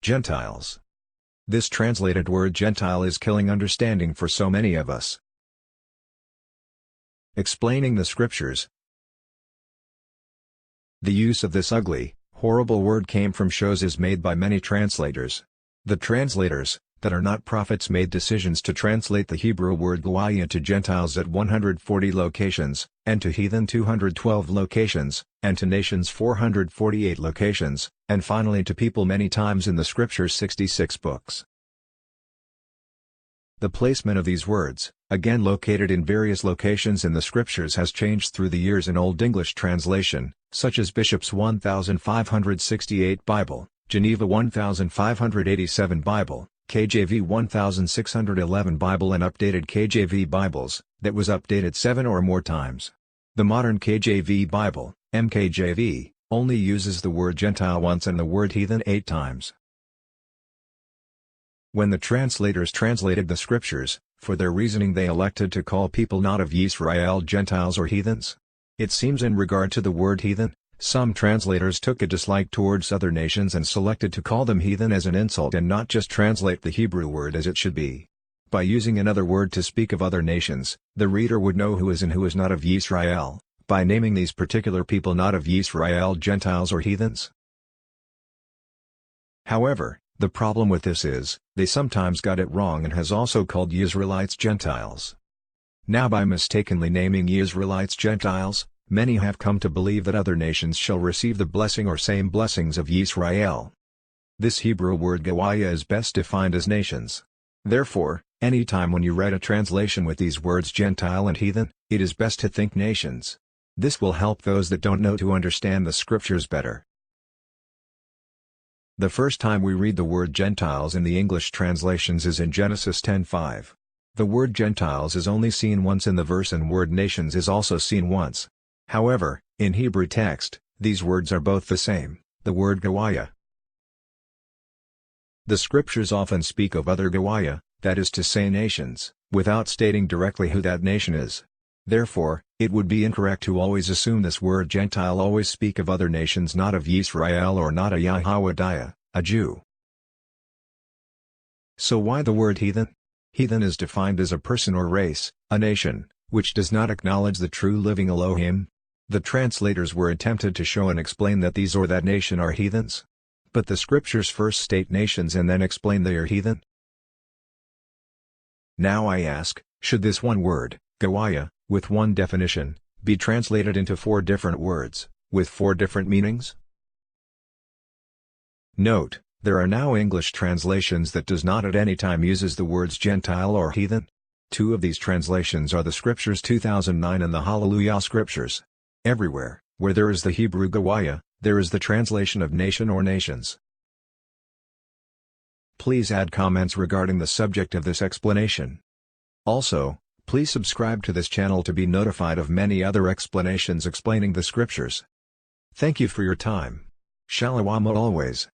Gentiles. This translated word Gentile is killing understanding for so many of us. Explaining the Scriptures. The use of this ugly, horrible word came from shows made by many translators. The translators, that are not prophets, made decisions to translate the Hebrew word Goyah to Gentiles at 140 locations, and to heathen 212 locations, and to nations 448 locations, and finally to people many times in the Scriptures 66 books. The placement of these words, again located in various locations in the Scriptures, has changed through the years in Old English translation, such as Bishop's 1568 Bible, Geneva 1587 Bible, KJV 1611 Bible and updated KJV Bibles, that was updated 7 or more times. The modern KJV Bible, MKJV, only uses the word Gentile once and the word heathen 8 times. When the translators translated the Scriptures, for their reasoning they elected to call people not of Yisrael Gentiles or heathens. It seems in regard to the word heathen, some translators took a dislike towards other nations and selected to call them heathen as an insult and not just translate the Hebrew word as it should be. By using another word to speak of other nations, the reader would know who is and who is not of Yisrael, by naming these particular people not of Yisrael Gentiles or heathens. However, the problem with this is, they sometimes got it wrong and has also called Israelites Gentiles. Now by mistakenly naming Israelites Gentiles, many have come to believe that other nations shall receive the blessing or same blessings of Yisrael. This Hebrew word Goyah is best defined as nations. Therefore, any time when you read a translation with these words Gentile and heathen, it is best to think nations. This will help those that don't know to understand the Scriptures better. The first time we read the word Gentiles in the English translations is in Genesis 10:5. The word Gentiles is only seen once in the verse and word nations is also seen once. However, in Hebrew text, these words are both the same, the word Goyah. The Scriptures often speak of other Goyah, that is to say nations, without stating directly who that nation is. Therefore, it would be incorrect to always assume this word Gentile always speak of other nations not of Yisrael or not a Yahweh, a Jew. So why the word heathen? Heathen is defined as a person or race, a nation, which does not acknowledge the true living Elohim. The translators were attempted to show and explain that these or that nation are heathens. But the Scriptures first state nations and then explain they are heathen. Now I ask, should this one word, Goyah, with one definition, be translated into 4 different words, with 4 different meanings? Note, there are now English translations that does not at any time uses the words Gentile or heathen. 2 of these translations are the Scriptures 2009 and the Hallelujah Scriptures. Everywhere, where there is the Hebrew Goyah, there is the translation of nation or nations. Please add comments regarding the subject of this explanation. Also, please subscribe to this channel to be notified of many other explanations explaining the Scriptures. Thank you for your time. Shalom always.